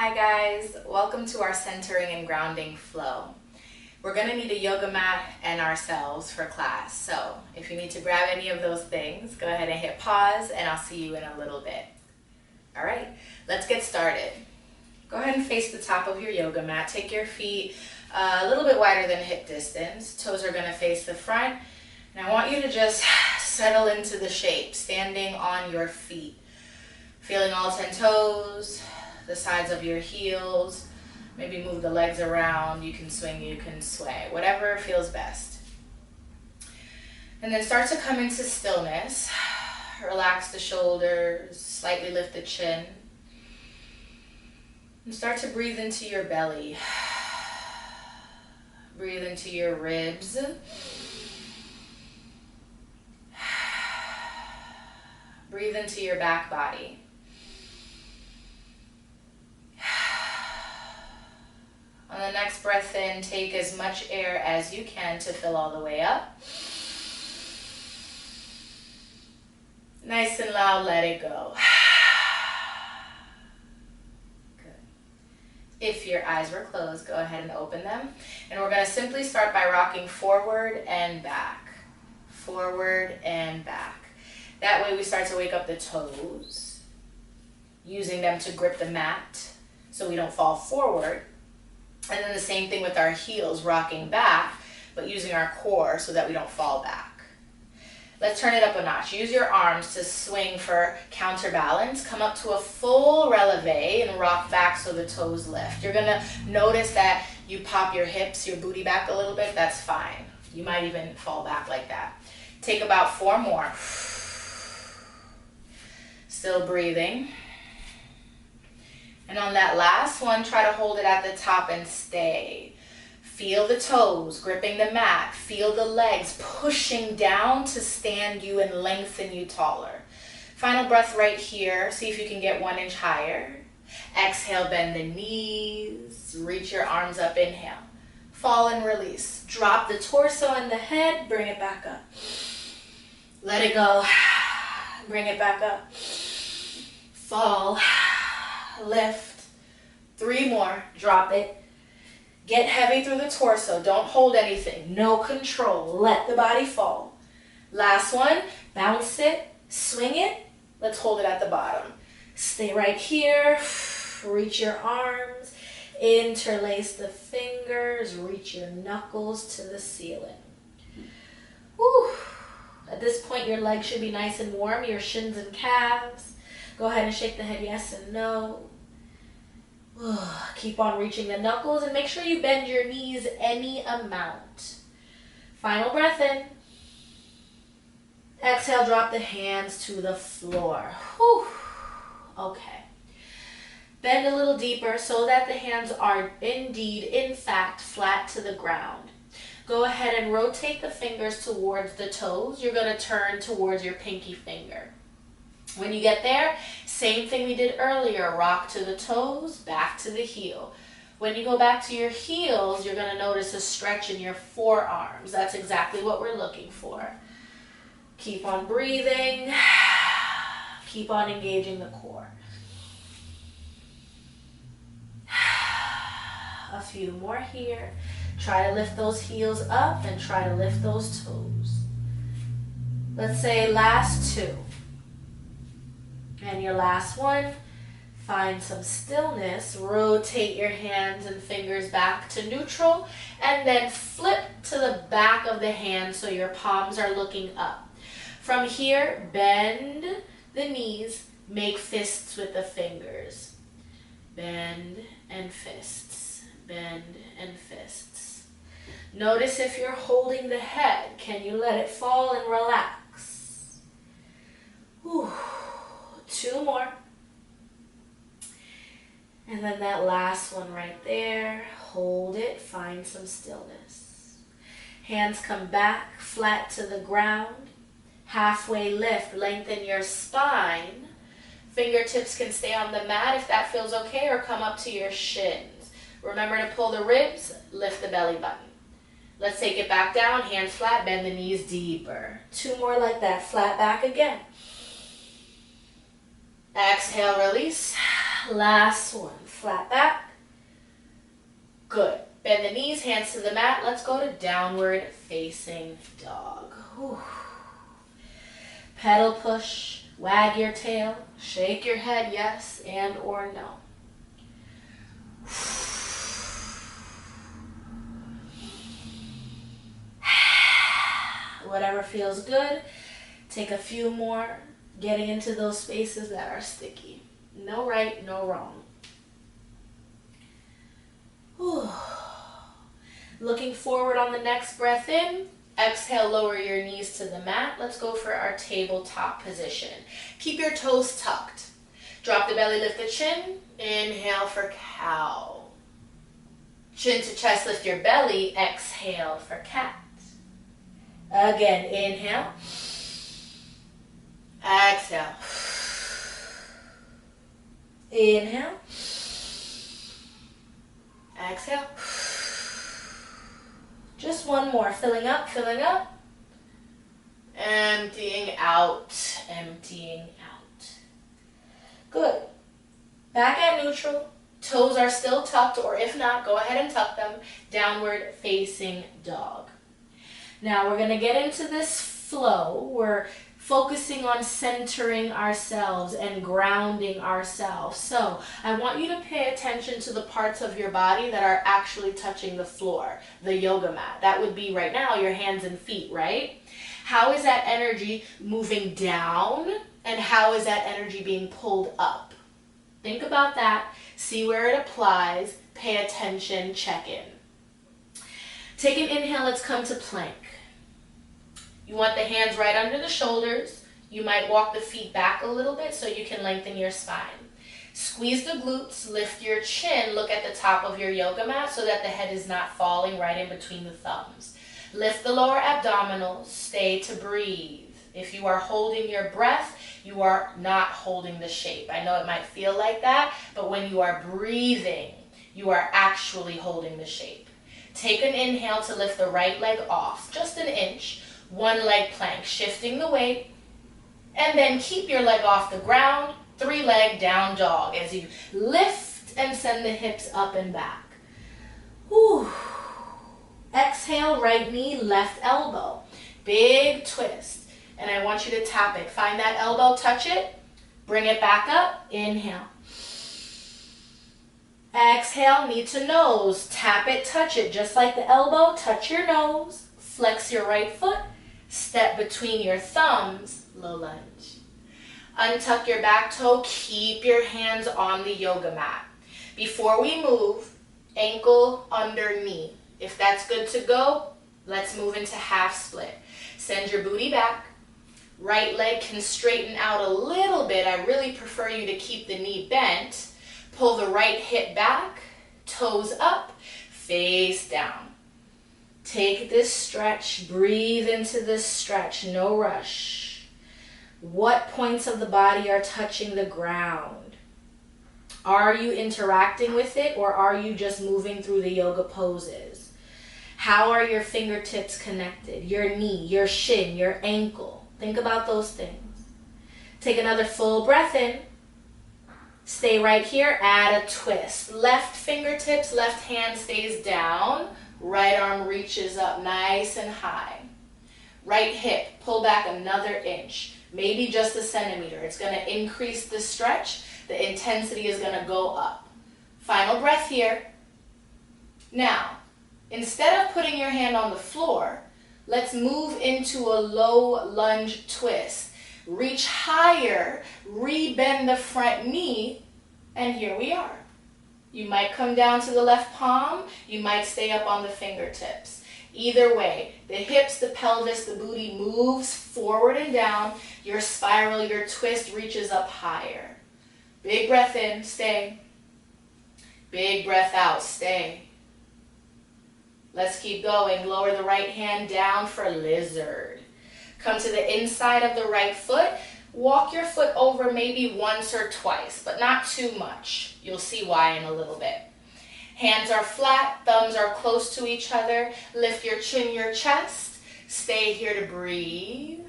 Hi guys, welcome to our centering and grounding flow. We're going to need a yoga mat and ourselves for class. So if you need to grab any of those things, go ahead and hit pause and I'll see you in a little bit. All right, let's get started. Go ahead and face the top of your yoga mat. Take your feet a little bit wider than hip distance. Toes are going to face the front. And I want you to just settle into the shape, standing on your feet. Feeling all 10 toes, the sides of your heels. Maybe move the legs around. You can swing, you can sway, whatever feels best. And then start to come into stillness. Relax the shoulders, slightly lift the chin. And start to breathe into your belly. Breathe into your ribs. Breathe into your back body. On the next breath in, take as much air as you can to fill all the way up. Nice and loud, let it go. Good. If your eyes were closed, go ahead and open them. And we're going to simply start by rocking forward and back. Forward and back. That way we start to wake up the toes, using them to grip the mat so we don't fall forward. And then the same thing with our heels, rocking back, but using our core so that we don't fall back. Let's turn it up a notch. Use your arms to swing for counterbalance. Come up to a full releve and rock back so the toes lift. You're gonna notice that you pop your hips, your booty back a little bit. That's fine. You might even fall back like that. Take about 4 more. Still breathing. And on that last one, try to hold it at the top and stay. Feel the toes gripping the mat. Feel the legs pushing down to stand you and lengthen you taller. Final breath right here. See if you can get 1 inch higher. Exhale, bend the knees. Reach your arms up, inhale. Fall and release. Drop the torso and the head. Bring it back up. Let it go. Bring it back up. Fall. Lift. 3 more. Drop it. Get heavy through the torso. Don't hold anything. No control. Let the body fall. Last one. Bounce it. Swing it. Let's hold it at the bottom. Stay right here. Reach your arms. Interlace the fingers. Reach your knuckles to the ceiling. Whew. At this point, your legs should be nice and warm. Your shins and calves. Go ahead and shake the head yes and no. Keep on reaching the knuckles and make sure you bend your knees any amount. Final breath in. Exhale, drop the hands to the floor. Whew. Okay. Bend a little deeper so that the hands are indeed, in fact, flat to the ground. Go ahead and rotate the fingers towards the toes. You're going to turn towards your pinky finger. When you get there, same thing we did earlier. Rock to the toes, back to the heel. When you go back to your heels, you're going to notice a stretch in your forearms. That's exactly what we're looking for. Keep on breathing. Keep on engaging the core. A few more here. Try to lift those heels up and try to lift those toes. Let's say last 2. And your last one, find some stillness. Rotate your hands and fingers back to neutral and then flip to the back of the hand so your palms are looking up. From here, bend the knees, make fists with the fingers. Bend and fists, bend and fists. Notice if you're holding the head, can you let it fall and relax? Whew. 2 more. And then that last one right there. Hold it. Find some stillness. Hands come back flat to the ground. Halfway lift. Lengthen your spine. Fingertips can stay on the mat if that feels okay, or come up to your shins. Remember to pull the ribs. Lift the belly button. Let's take it back down. Hands flat. Bend the knees deeper. 2 more like that. Flat back again. Exhale, release. Last one. Flat back. Good. Bend the knees, hands to the mat. Let's go to downward facing dog. Whew. Pedal push. Wag your tail. Shake your head yes and or no. Whatever feels good. Take a few more, getting into those spaces that are sticky. No right, no wrong. Whew. Looking forward on the next breath in. Exhale, lower your knees to the mat. Let's go for our tabletop position. Keep your toes tucked. Drop the belly, lift the chin. Inhale for cow. Chin to chest, lift your belly. Exhale for cat. Again, inhale. Exhale. Inhale. Exhale. Just one more. Filling up, filling up. Emptying out, emptying out. Good. Back at neutral. Toes are still tucked, or if not, go ahead and tuck them. Downward facing dog. Now we're going to get into this flow. We're focusing on centering ourselves and grounding ourselves. So I want you to pay attention to the parts of your body that are actually touching the floor, the yoga mat. That would be right now your hands and feet, right? How is that energy moving down, and how is that energy being pulled up? Think about that. See where it applies. Pay attention. Check in. Take an inhale. Let's come to plank. You want the hands right under the shoulders. You might walk the feet back a little bit so you can lengthen your spine. Squeeze the glutes, lift your chin, look at the top of your yoga mat so that the head is not falling right in between the thumbs. Lift the lower abdominals, stay to breathe. If you are holding your breath, you are not holding the shape. I know it might feel like that, but when you are breathing, you are actually holding the shape. Take an inhale to lift the right leg off, just an inch. One leg plank, shifting the weight, and then keep your leg off the ground, 3-leg down dog as you lift and send the hips up and back. Whew. Exhale, right knee, left elbow. Big twist, and I want you to tap it. Find that elbow, touch it, bring it back up, inhale. Exhale, knee to nose, tap it, touch it, just like the elbow, touch your nose, flex your right foot, step between your thumbs, low lunge. Untuck your back toe, keep your hands on the yoga mat. Before we move, ankle under knee. If that's good to go, let's move into half split. Send your booty back. Right leg can straighten out a little bit. I really prefer you to keep the knee bent. Pull the right hip back, toes up, face down. Take this stretch, breathe into this stretch, no rush. What points of the body are touching the ground? Are you interacting with it, or are you just moving through the yoga poses? How are your fingertips connected? Your knee, your shin, your ankle. Think about those things. Take another full breath in. Stay right here, add a twist. Left fingertips, left hand stays down. Right arm reaches up nice and high. Right hip, pull back another inch, maybe just a centimeter. It's going to increase the stretch. The intensity is going to go up. Final breath here. Now, instead of putting your hand on the floor, let's move into a low lunge twist. Reach higher, rebend the front knee, and here we are. You might come down to the left palm, you might stay up on the fingertips. Either way, the hips, the pelvis, the booty moves forward and down. Your spiral, your twist reaches up higher. Big breath in, stay. Big breath out, stay. Let's keep going. Lower the right hand down for lizard. Come to the inside of the right foot. Walk your foot over maybe once or twice, but not too much. You'll see why in a little bit. Hands are flat, thumbs are close to each other. Lift your chin, your chest. Stay here to breathe.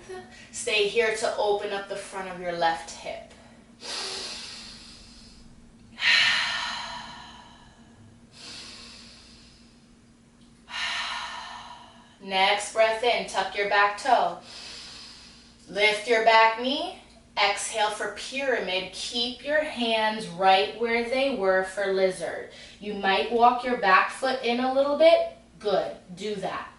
Stay here to open up the front of your left hip. Next breath in, tuck your back toe. Lift your back knee. Exhale for pyramid. Keep your hands right where they were for lizard. You might walk your back foot in a little bit. Good, do that.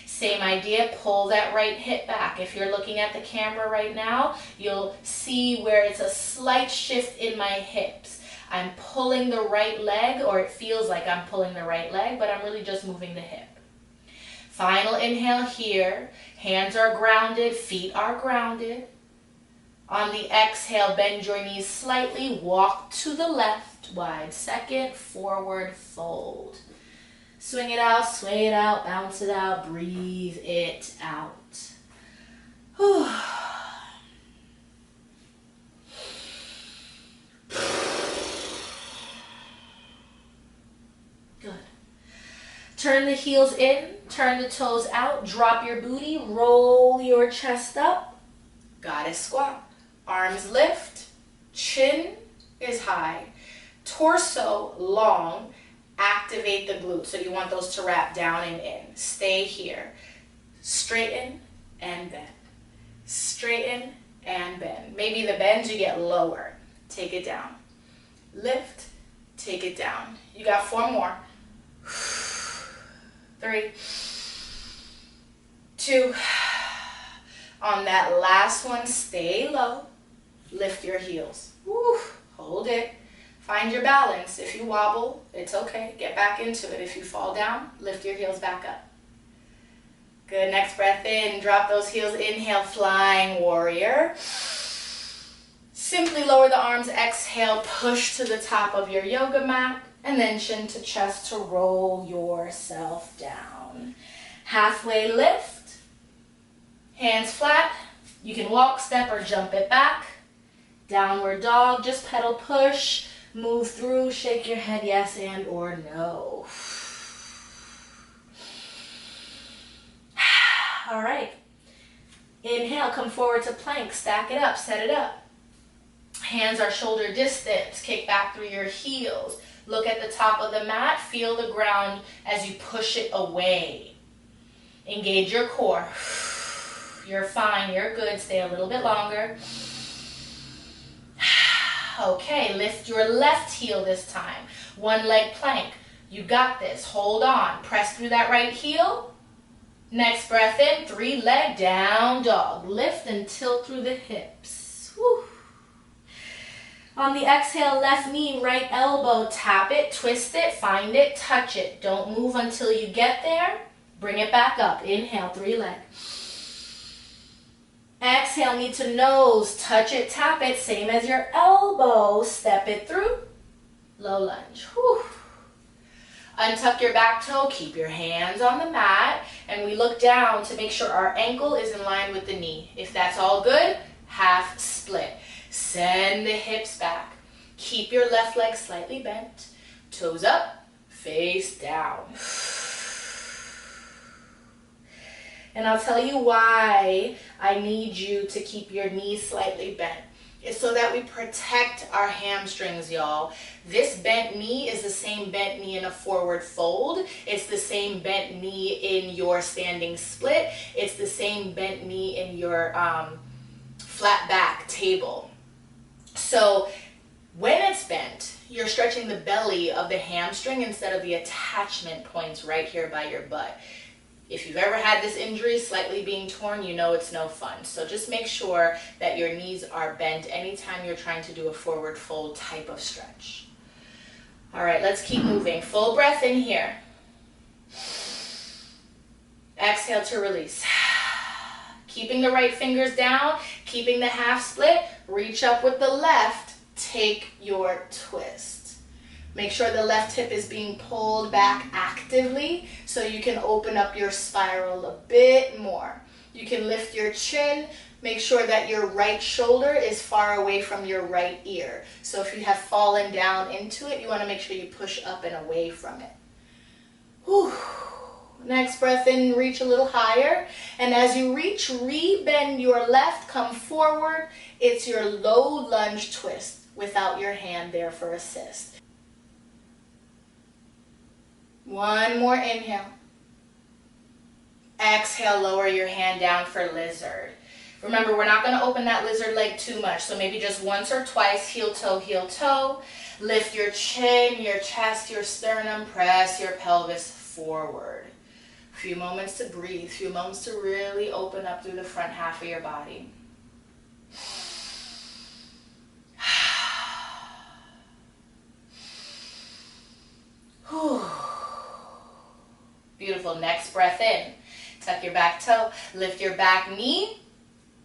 Same idea, pull that right hip back. If you're looking at the camera right now, you'll see where it's a slight shift in my hips. I'm pulling the right leg, or it feels like I'm pulling the right leg, but I'm really just moving the hip. Final inhale here. Hands are grounded, feet are grounded. On the exhale, bend your knees slightly, walk to the left, wide second, forward fold. Swing it out, sway it out, bounce it out, breathe it out. Whew. Good. Turn the heels in, turn the toes out, drop your booty, roll your chest up. Goddess squat. Arms lift, chin is high, torso long, activate the glutes. So you want those to wrap down and in. Stay here. Straighten and bend. Straighten and bend. Maybe the bends you get lower. Take it down. Lift, take it down. You got 4 more. 3, 2. On that last one, stay low. Lift your heels. Woo, hold it. Find your balance. If you wobble, it's okay. Get back into it. If you fall down, lift your heels back up. Good. Next breath in. Drop those heels. Inhale, flying warrior. Simply lower the arms. Exhale, push to the top of your yoga mat. And then chin to chest to roll yourself down. Halfway lift. Hands flat. You can walk, step, or jump it back. Downward dog, just pedal push, move through, shake your head yes and or no. All right. Inhale, come forward to plank, stack it up, set it up. Hands are shoulder distance, kick back through your heels. Look at the top of the mat, feel the ground as you push it away. Engage your core. You're fine, you're good, stay a little bit longer. Okay, lift your left heel this time. 1 leg plank. You got this. Hold on. Press through that right heel. Next breath in. 3 leg down dog. Lift and tilt through the hips. Woo. On the exhale, left knee, right elbow. Tap it, twist it, find it, touch it. Don't move until you get there. Bring it back up. Inhale, 3 leg. Exhale, knee to nose, touch it, tap it, same as your elbow, step it through, low lunge. Whew. Untuck your back toe, keep your hands on the mat, and we look down to make sure our ankle is in line with the knee. If that's all good, half split. Send the hips back. Keep your left leg slightly bent, toes up, face down. And I'll tell you why I need you to keep your knees slightly bent. It's so that we protect our hamstrings, y'all. This bent knee is the same bent knee in a forward fold. It's the same bent knee in your standing split. It's the same bent knee in your flat back table. So when it's bent, you're stretching the belly of the hamstring instead of the attachment points right here by your butt. If you've ever had this injury, slightly being torn, you know it's no fun. So just make sure that your knees are bent anytime you're trying to do a forward fold type of stretch. All right, let's keep moving. Full breath in here. Exhale to release. Keeping the right fingers down, keeping the half split, reach up with the left, take your twist. Make sure the left hip is being pulled back actively so you can open up your spiral a bit more. You can lift your chin. Make sure that your right shoulder is far away from your right ear. So if you have fallen down into it, you want to make sure you push up and away from it. Whew. Next breath in, reach a little higher. And as you reach, re-bend your left, come forward. It's your low lunge twist without your hand there for assist. 1 more inhale. Exhale, lower your hand down for lizard. Remember, we're not going to open that lizard leg too much, so maybe just once or twice, heel toe, heel toe. Lift your chin, your chest, your sternum, press your pelvis forward. A few moments to breathe, a few moments to really open up through the front half of your body. Beautiful. Next breath in. Tuck your back toe, lift your back knee.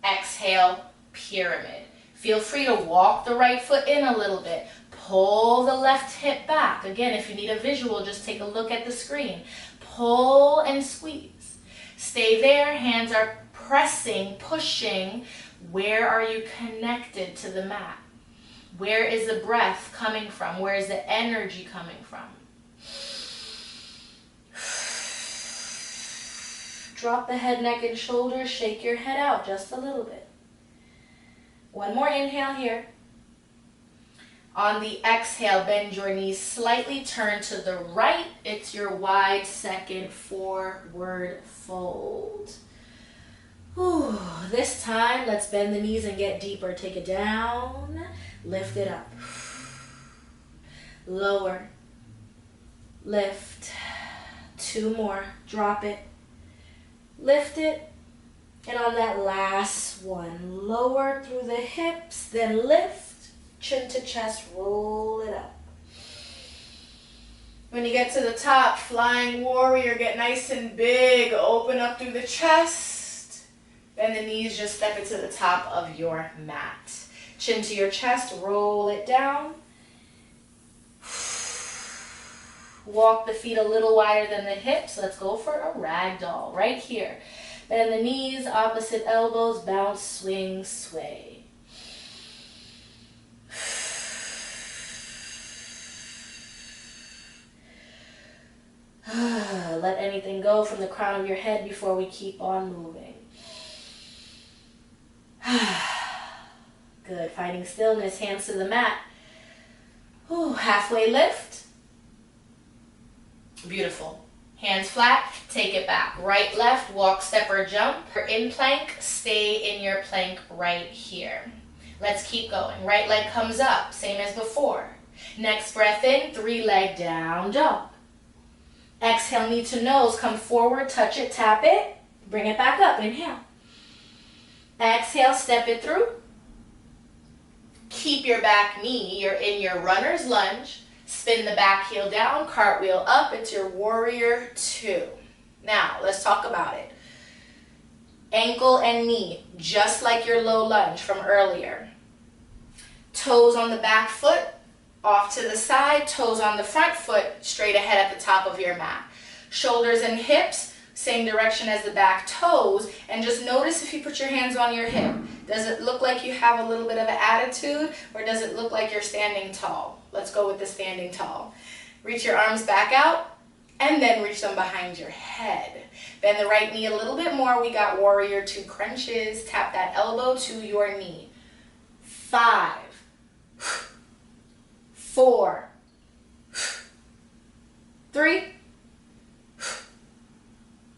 Exhale, pyramid. Feel free to walk the right foot in a little bit. Pull the left hip back. Again, if you need a visual, just take a look at the screen. Pull and squeeze. Stay there. Hands are pressing, pushing. Where are you connected to the mat? Where is the breath coming from? Where is the energy coming from? Drop the head, neck, and shoulders. Shake your head out just a little bit. One more inhale here. On the exhale, bend your knees slightly, turn to the right. It's your wide second forward fold. Whew. This time, let's bend the knees and get deeper. Take it down, lift it up. Lower, lift, 2 more, drop it, lift it, and on that last one, lower through the hips, then lift. Chin to chest, roll it up. When you get to the top, flying warrior, get nice and big, open up through the chest. Bend the knees, just step it to the top of your mat. Chin to your chest, roll it down. Walk the feet a little wider than the hips. Let's go for a ragdoll right here. Bend the knees, opposite elbows, bounce, swing, sway. Let anything go from the crown of your head before we keep on moving. Good. Finding stillness, hands to the mat. Halfway lift. Beautiful. Hands flat, take it back. Right, left, walk, step, or jump. You're in plank, stay in your plank right here. Let's keep going. Right leg comes up, same as before. Next breath in, 3-leg down dog. Exhale, knee to nose, come forward, touch it, tap it, bring it back up, inhale. Exhale, step it through. Keep your back knee, you're in your runner's lunge. Spin the back heel down, cartwheel up, it's your warrior 2. Now, let's talk about it. Ankle and knee, just like your low lunge from earlier. Toes on the back foot, off to the side, toes on the front foot, straight ahead at the top of your mat. Shoulders and hips, same direction as the back toes, and just notice if you put your hands on your hip. Does it look like you have a little bit of an attitude, or does it look like you're standing tall? Let's go with the standing tall. Reach your arms back out, and then reach them behind your head. Bend the right knee a little bit more. We got warrior 2 crunches. Tap that elbow to your knee. 5, 4, 3,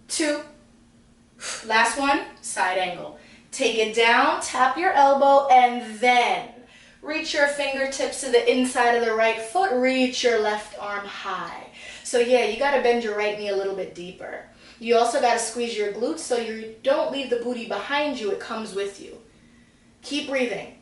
2, last one, side angle. Take it down, tap your elbow, and then reach your fingertips to the inside of the right foot, reach your left arm high. So yeah, you gotta bend your right knee a little bit deeper. You also gotta squeeze your glutes so you don't leave the booty behind you, it comes with you. Keep breathing.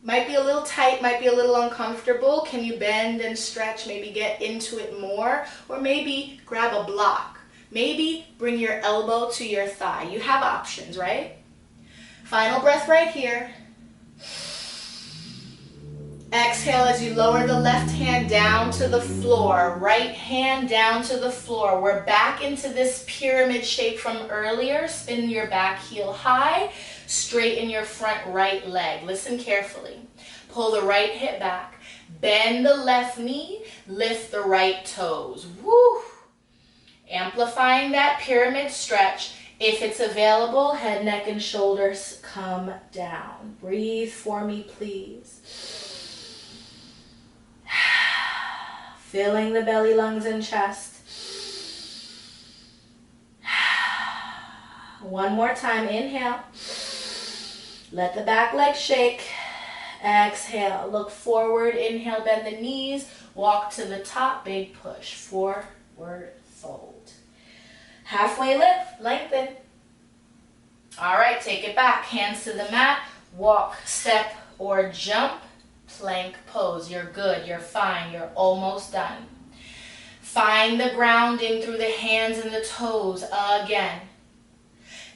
Might be a little tight, might be a little uncomfortable. Can you bend and stretch, maybe get into it more? Or maybe grab a block. Maybe bring your elbow to your thigh. You have options, right? Final breath right here. Exhale as you lower the left hand down to the floor. Right hand down to the floor. We're back into this pyramid shape from earlier. Spin your back heel high. Straighten your front right leg. Listen carefully. Pull the right hip back. Bend the left knee. Lift the right toes. Woo! Amplifying that pyramid stretch. If it's available, head, neck, and shoulders come down. Breathe for me, please. Filling the belly, lungs, and chest. One more time, inhale. Let the back leg shake. Exhale, look forward, inhale, bend the knees, walk to the top, big push, forward fold. Halfway lift, lengthen. All right, take it back, hands to the mat, walk, step, or jump, plank pose. You're good, you're fine, you're almost done. Find the grounding through the hands and the toes again.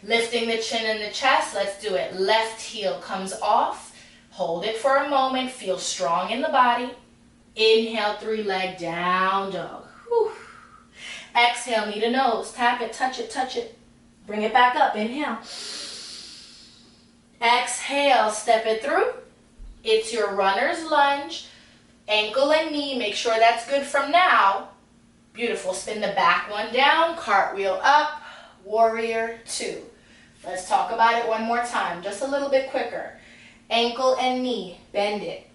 Lifting the chin and the chest, let's do it. Left heel comes off. Hold it for a moment. Feel strong in the body. Inhale, 3-leg down dog. Whew. Exhale, knee to nose. Tap it, touch it, touch it. Bring it back up. Inhale. Exhale, step it through. It's your runner's lunge. Ankle and knee, make sure that's good from now. Beautiful. Spin the back one down. Cartwheel up. Warrior 2. Let's talk about it one more time. Just a little bit quicker. Ankle and knee, bend it.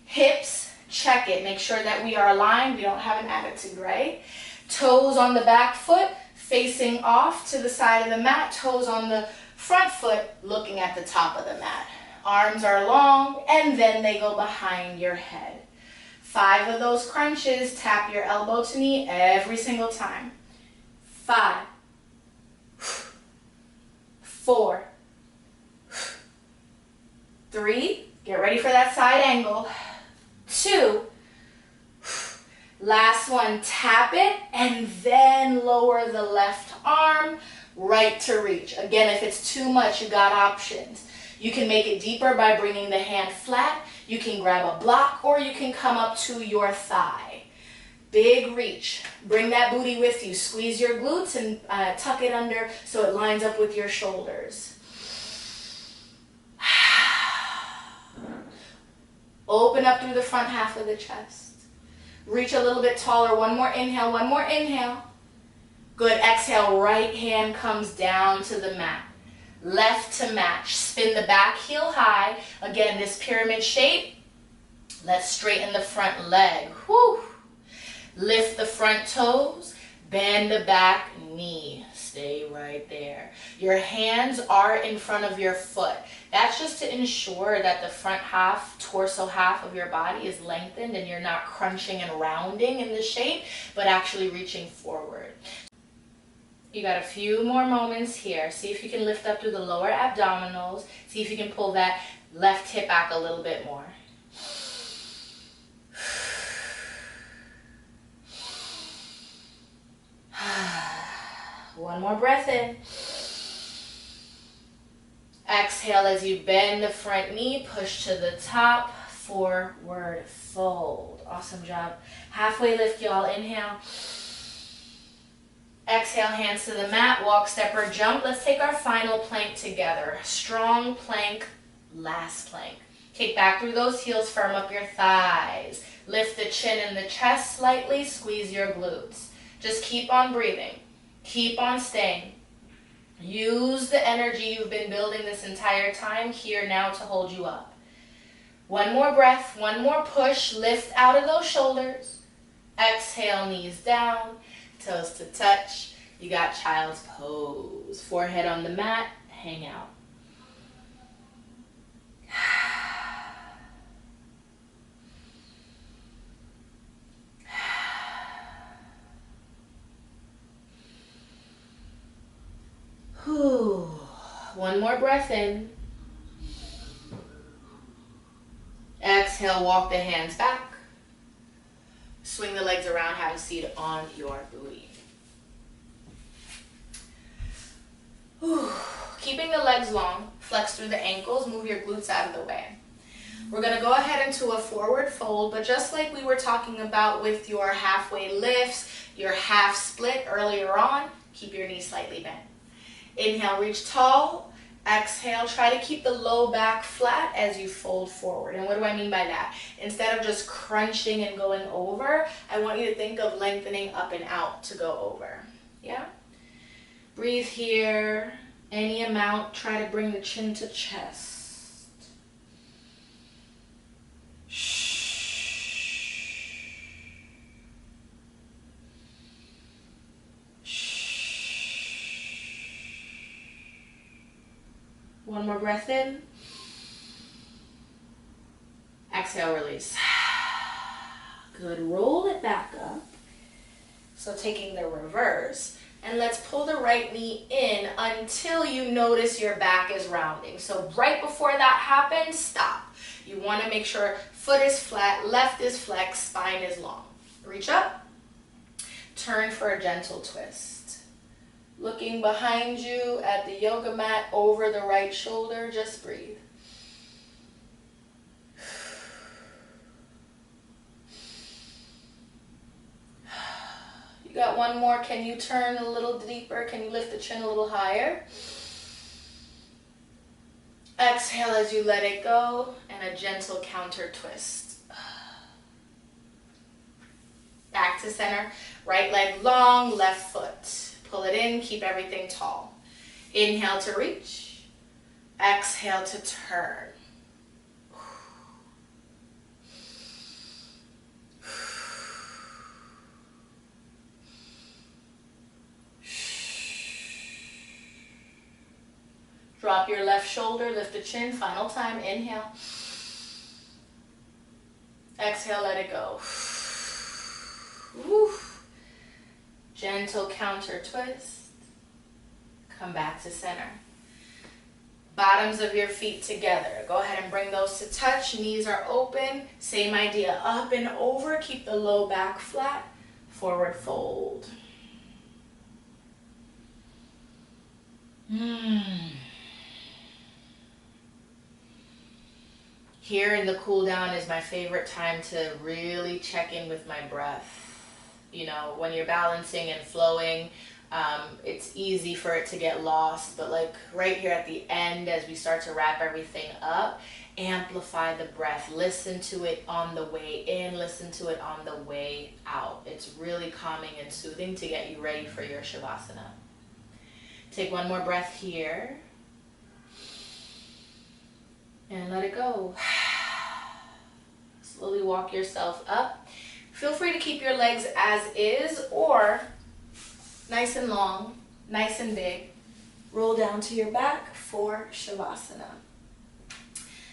Hips, check it. Make sure that we are aligned. We don't have an attitude, right? Toes on the back foot, facing off to the side of the mat. Toes on the front foot, looking at the top of the mat. Arms are long, and then they go behind your head. 5 of those crunches. Tap your elbow to knee every single time. 5, 4, 3, get ready for that side angle. 2, last one, tap it, and then lower the left arm, right to reach. Again, if it's too much, you got options. You can make it deeper by bringing the hand flat, you can grab a block, or you can come up to your thigh. Big reach. Bring that booty with you. Squeeze your glutes and tuck it under so it lines up with your shoulders. Open up through the front half of the chest. Reach a little bit taller. One more inhale, one more inhale. Good, exhale, right hand comes down to the mat. Left to match. Spin the back heel high. Again, this pyramid shape. Let's straighten the front leg. Whew. Lift the front toes. Bend the back knee. Stay right there. Your hands are in front of your foot. That's just to ensure that the front half, torso half of your body is lengthened and you're not crunching and rounding in the shape, but actually reaching forward. You got a few more moments here. See if you can lift up through the lower abdominals. See if you can pull that left hip back a little bit more. One more breath in. Exhale as you bend the front knee, push to the top, forward fold. Awesome job. Halfway lift, y'all. Inhale. Exhale, hands to the mat, walk, step, or jump. Let's take our final plank together. Strong plank, last plank. Kick back through those heels, firm up your thighs. Lift the chin and the chest slightly, squeeze your glutes. Just keep on breathing. Keep on staying. Use the energy you've been building this entire time here now to hold you up. One more breath, one more push. Lift out of those shoulders. Exhale, knees down, toes to touch. You got child's pose. Forehead on the mat, hang out. One more breath in. Exhale, walk the hands back. Swing the legs around, have a seat on your booty. Keeping the legs long, flex through the ankles, move your glutes out of the way. We're going to go ahead into a forward fold, but just like we were talking about with your halfway lifts, your half split earlier on, keep your knees slightly bent. Inhale, reach tall. Exhale, try to keep the low back flat as you fold forward. And what do I mean by that? Instead of just crunching and going over, I want you to think of lengthening up and out to go over. Yeah? Breathe here. Any amount. Try to bring the chin to chest. Shh. One more breath in. Exhale, release. Good, roll it back up. So taking the reverse, and let's pull the right knee in until you notice your back is rounding. So right before that happens, stop. You want to make sure foot is flat, left is flexed, spine is long. Reach up, turn for a gentle twist. Looking behind you at the yoga mat over the right shoulder, just breathe. You got one more. Can you turn a little deeper? Can you lift the chin a little higher? Exhale as you let it go, and a gentle counter twist. Back to center. Right leg long, left foot. Pull it in, keep everything tall. Inhale to reach. Exhale to turn. Drop your left shoulder, lift the chin, final time, inhale. Exhale, let it go. Woo. Gentle counter twist. Come back to center. Bottoms of your feet together. Go ahead and bring those to touch. Knees are open. Same idea, up and over. Keep the low back flat. Forward fold. Here in the cool down is my favorite time to really check in with my breath. You know, when you're balancing and flowing, it's easy for it to get lost, but like right here at the end, as we start to wrap everything up, amplify the breath. Listen to it on the way in, listen to it on the way out. It's really calming and soothing to get you ready for your Shavasana. Take one more breath here. And let it go. Slowly walk yourself up. Feel free to keep your legs as is, or nice and long, nice and big. Roll down to your back for Shavasana.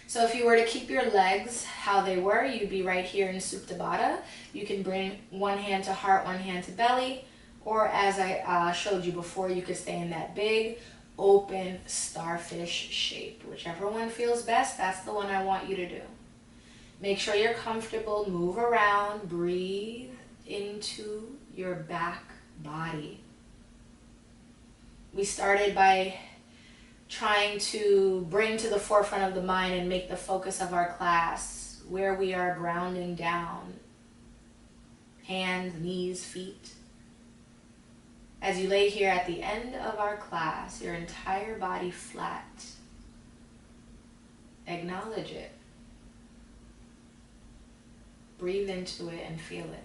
So if you were to keep your legs how they were, you'd be right here in Supta Baddha. You can bring one hand to heart, one hand to belly, or as I showed you before, you could stay in that big, open starfish shape. Whichever one feels best, that's the one I want you to do. Make sure you're comfortable, move around, breathe into your back body. We started by trying to bring to the forefront of the mind and make the focus of our class where we are grounding down, hands, knees, feet. As you lay here at the end of our class, your entire body flat. Acknowledge it. Breathe into it and feel it.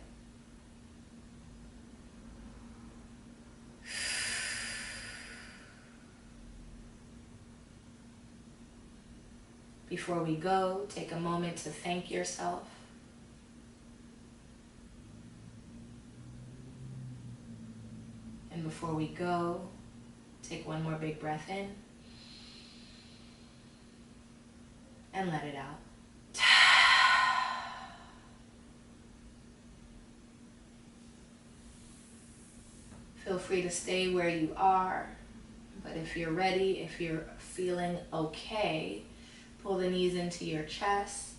Before we go, take a moment to thank yourself. And before we go, take one more big breath in and let it out. Feel free to stay where you are, but if you're ready, if you're feeling okay, pull the knees into your chest.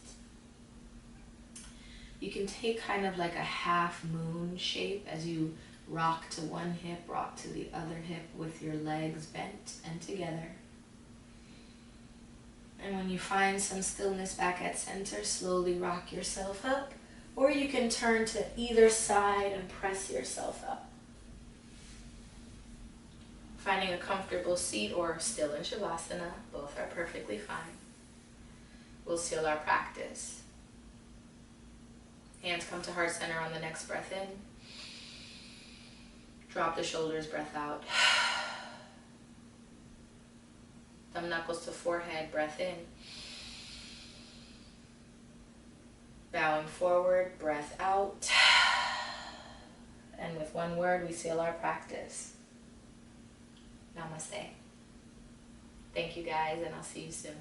You can take kind of like a half moon shape as you rock to one hip, rock to the other hip with your legs bent and together. And when you find some stillness back at center, slowly rock yourself up, or you can turn to either side and press yourself up. Finding a comfortable seat or still in Shavasana, both are perfectly fine. We'll seal our practice. Hands come to heart center on the next breath in. Drop the shoulders, breath out. Thumb knuckles to forehead, breath in. Bowing forward, breath out. And with one word, we seal our practice. Namaste. Thank you guys, and I'll see you soon.